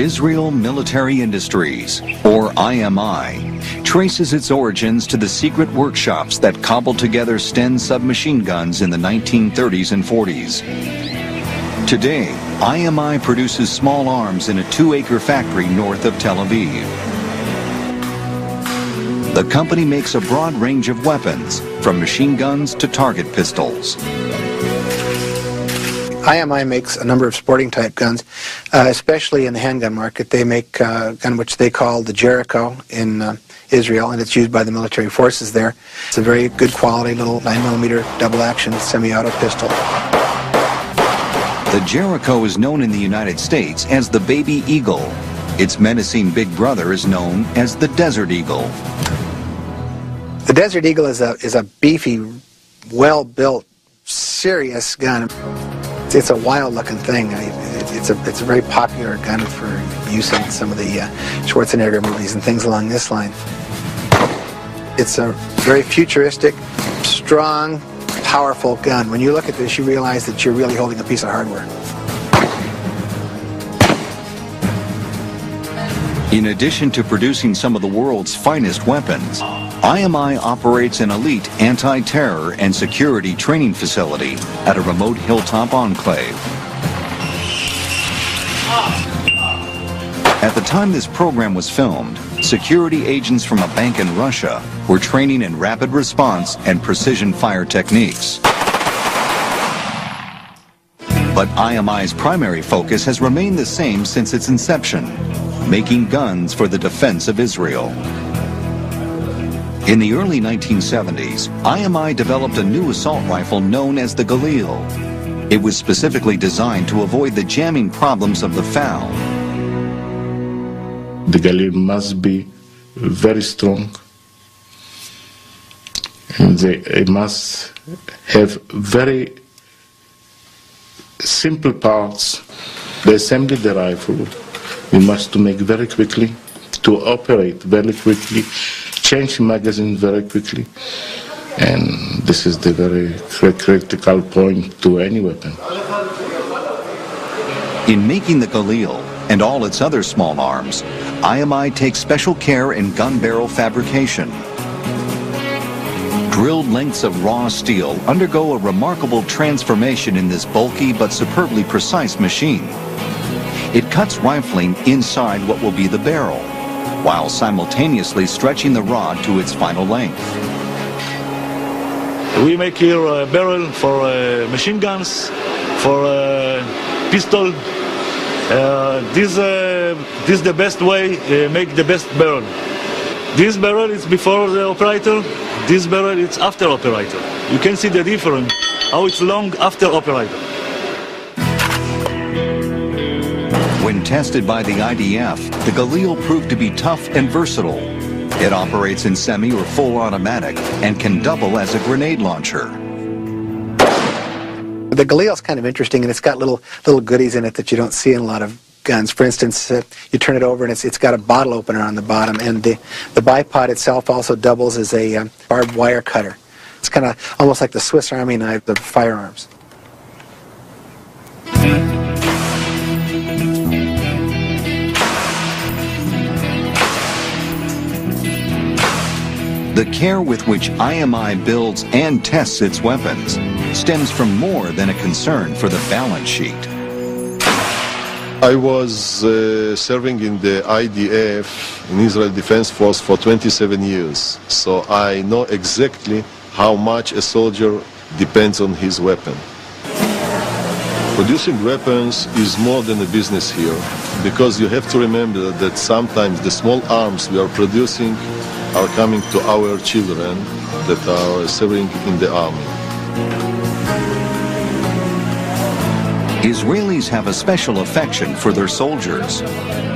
Israel Military Industries, or IMI, traces its origins to the secret workshops that cobbled together Sten submachine guns in the 1930s and 40s. Today, IMI produces small arms in a 2-acre factory north of Tel Aviv. The company makes a broad range of weapons, from machine guns to target pistols. IMI makes a number of sporting type guns, especially in the handgun market. They make a gun which they call the Jericho in Israel, and it's used by the military forces there. It's a very good quality little 9mm double action semi-auto pistol. The Jericho is known in the United States as the Baby Eagle. Its menacing big brother is known as the Desert Eagle. The Desert Eagle is a beefy, well-built, serious gun. It's a wild-looking thing. It's a very popular gun for use in some of the Schwarzenegger movies and things along this line. It's a very futuristic, strong, powerful gun. When you look at this, you realize that you're really holding a piece of hardware. In addition to producing some of the world's finest weapons, IMI operates an elite anti-terror and security training facility at a remote hilltop enclave. At the time this program was filmed, security agents from a bank in Russia were training in rapid response and precision fire techniques. But IMI's primary focus has remained the same since its inception, making guns for the defense of Israel. In the early 1970s, IMI developed a new assault rifle known as the Galil. It was specifically designed to avoid the jamming problems of the FAL. The Galil must be very strong, and they must have very simple parts. The assembly the rifle, we must to make very quickly, to operate very quickly, change magazine very quickly, and this is the very critical point to any weapon. In making the Galil and all its other small arms, IMI takes special care in gun barrel fabrication. Drilled lengths of raw steel undergo a remarkable transformation in this bulky but superbly precise machine. It cuts rifling inside what will be the barrel, while simultaneously stretching the rod to its final length. We make here a barrel for machine guns, for pistol. This is the best way make the best barrel. This barrel is before the operator, this barrel is after operator. You can see the difference, how it's long after operator. When tested by the IDF, the Galil proved to be tough and versatile. It operates in semi or full automatic and can double as a grenade launcher. The Galil's kind of interesting, and it's got little goodies in it that you don't see in a lot of guns. For instance, you turn it over and it's got a bottle opener on the bottom, and the bipod itself also doubles as a barbed wire cutter. It's kind of almost like the Swiss Army knife of firearms. The care with which IMI builds and tests its weapons stems from more than a concern for the balance sheet. I was serving in the IDF, in Israel Defense Force, for 27 years, so I know exactly how much a soldier depends on his weapon. Producing weapons is more than a business here, because you have to remember that sometimes the small arms we are producing are coming to our children that are serving in the army. Israelis have a special affection for their soldiers.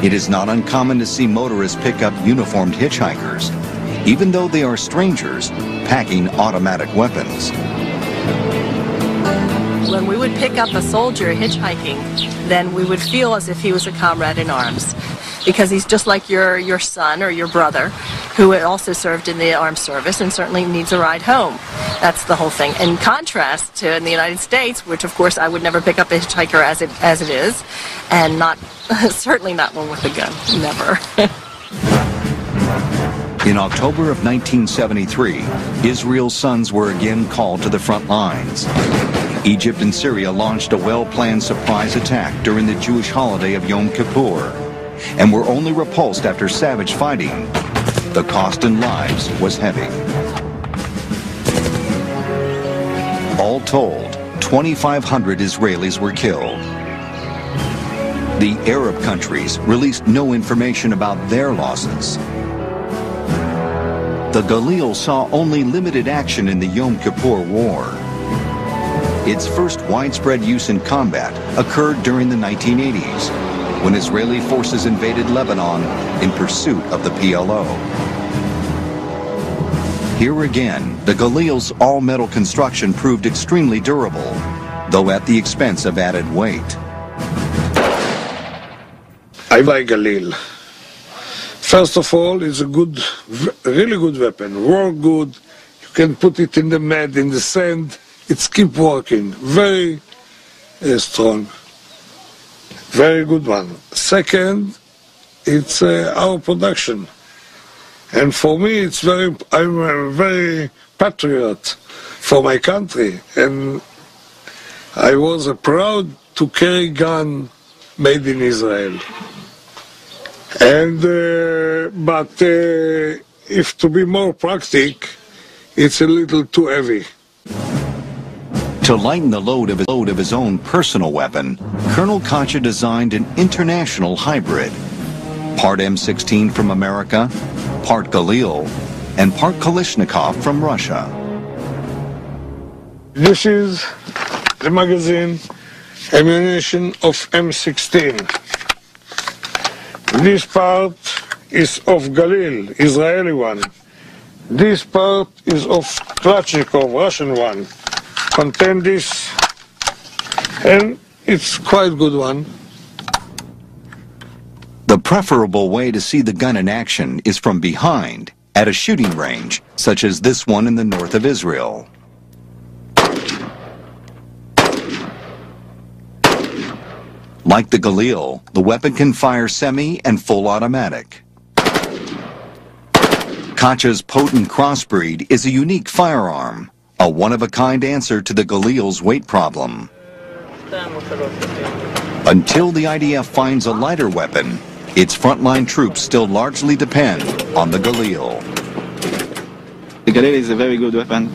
It is not uncommon to see motorists pick up uniformed hitchhikers, even though they are strangers packing automatic weapons. When we would pick up a soldier hitchhiking, then we would feel as if he was a comrade in arms, because he's just like your son or your brother. who had also served in the armed service and certainly needs a ride home. That's the whole thing. In contrast to in the United States, which of course I would never pick up a hitchhiker as it is, and not certainly not one with a gun. Never. In October of 1973, Israel's sons were again called to the front lines. Egypt and Syria launched a well-planned surprise attack during the Jewish holiday of Yom Kippur, and were only repulsed after savage fighting. The cost in lives was heavy. All told, 2,500 Israelis were killed. The Arab countries released no information about their losses. The Galil saw only limited action in the Yom Kippur War. Its first widespread use in combat occurred during the 1980s, when Israeli forces invaded Lebanon in pursuit of the PLO. Here again, the Galil's all-metal construction proved extremely durable, though at the expense of added weight. I buy Galil. First of all, it's a good, really good weapon. Work good. You can put it in the mud, in the sand. It's keep working. Very strong. Very good one. Second, it's our production. And for me, it's I'm a very patriot for my country. And I was proud to carry gun made in Israel. And but if to be more practical, it's a little too heavy. To lighten the load of his own personal weapon, Colonel Kacha designed an international hybrid. Part M16 from America, part Galil, and part Kalashnikov from Russia. This is the magazine ammunition of M16. This part is of Galil, Israeli one. This part is of Kalashnikov, Russian one. Contain this, and it's quite good one. The preferable way to see the gun in action is from behind, at a shooting range, such as this one in the north of Israel. Like the Galil, the weapon can fire semi and full automatic. Kacha's potent crossbreed is a unique firearm, a one-of-a-kind answer to the Galil's weight problem. Until the IDF finds a lighter weapon, its frontline troops still largely depend on the Galil. The Galil is a very good weapon.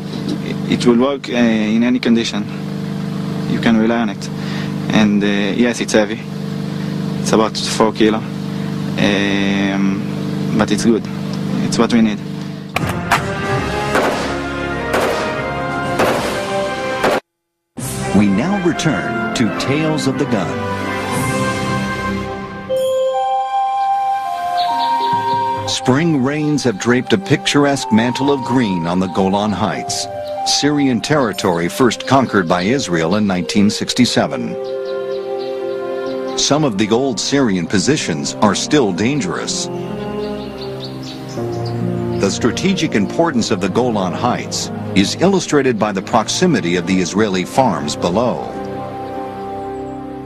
It will work in any condition. You can rely on it. And yes, it's heavy. It's about 4 kilo. But it's good. It's what we need. We now return to Tales of the Gun. Spring rains have draped a picturesque mantle of green on the Golan Heights, Syrian territory first conquered by Israel in 1967. Some of the old Syrian positions are still dangerous. The strategic importance of the Golan Heights is illustrated by the proximity of the Israeli farms below.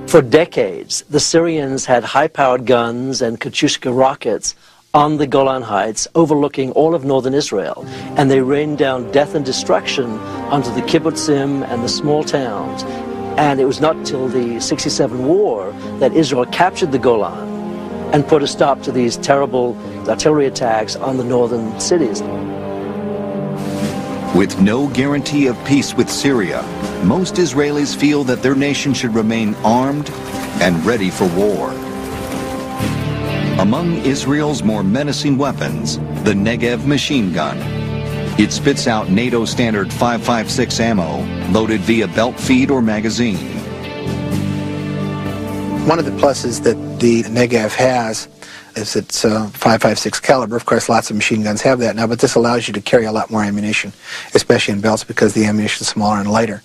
For decades, the Syrians had high-powered guns and Katyushka rockets on the Golan Heights overlooking all of northern Israel, and they rained down death and destruction onto the kibbutzim and the small towns. And it was not till the '67 war that Israel captured the Golan and put a stop to these terrible artillery attacks on the northern cities. With no guarantee of peace with Syria, most Israelis feel that their nation should remain armed and ready for war. Among Israel's more menacing weapons, the Negev machine gun. It spits out NATO standard 5.56 ammo, loaded via belt feed or magazine. One of the pluses that the Negev has is its 5.56 caliber. Of course, lots of machine guns have that now, but this allows you to carry a lot more ammunition, especially in belts because the ammunition is smaller and lighter.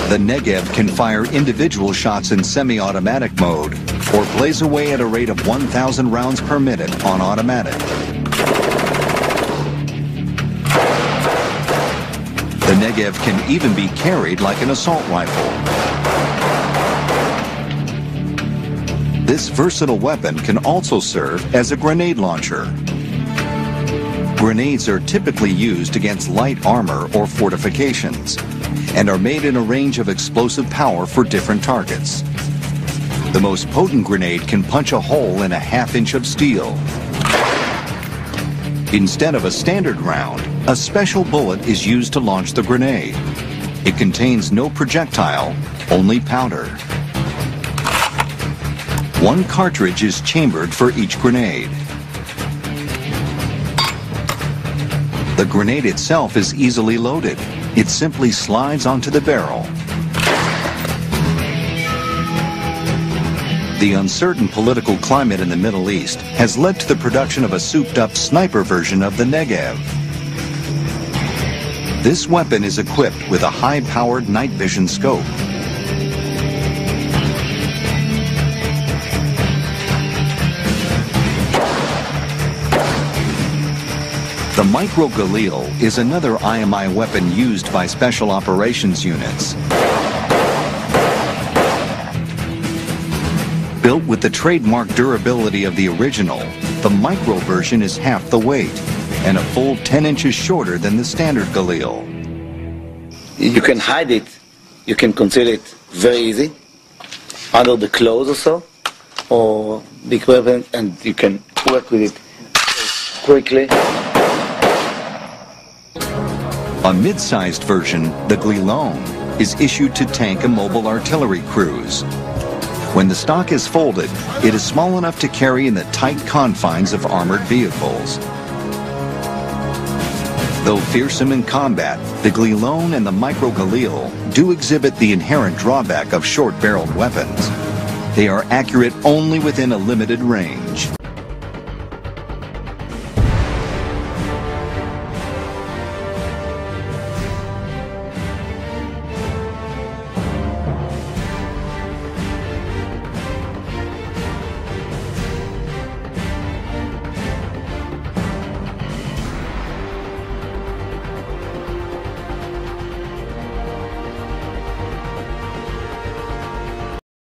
The Negev can fire individual shots in semi-automatic mode or blaze away at a rate of 1,000 rounds per minute on automatic. Negev can even be carried like an assault rifle. This versatile weapon can also serve as a grenade launcher. Grenades are typically used against light armor or fortifications and are made in a range of explosive power for different targets. The most potent grenade can punch a hole in a half-inch of steel. Instead of a standard round, a special bullet is used to launch the grenade. It contains no projectile, only powder. One cartridge is chambered for each grenade. The grenade itself is easily loaded. It simply slides onto the barrel. The uncertain political climate in the Middle East has led to the production of a souped-up sniper version of the Negev. This weapon is equipped with a high-powered night vision scope. The Micro Galil is another IMI weapon used by special operations units. Built with the trademark durability of the original, the micro version is half the weight and a full 10 inches shorter than the standard Galil. You can hide it, you can conceal it very easy, under the clothes or so, or big weapon, and you can work with it quickly. A mid-sized version, the Galil, is issued to tank and mobile artillery crews. When the stock is folded, it is small enough to carry in the tight confines of armored vehicles. Though fearsome in combat, the Galil and the Micro Galil do exhibit the inherent drawback of short-barreled weapons. They are accurate only within a limited range.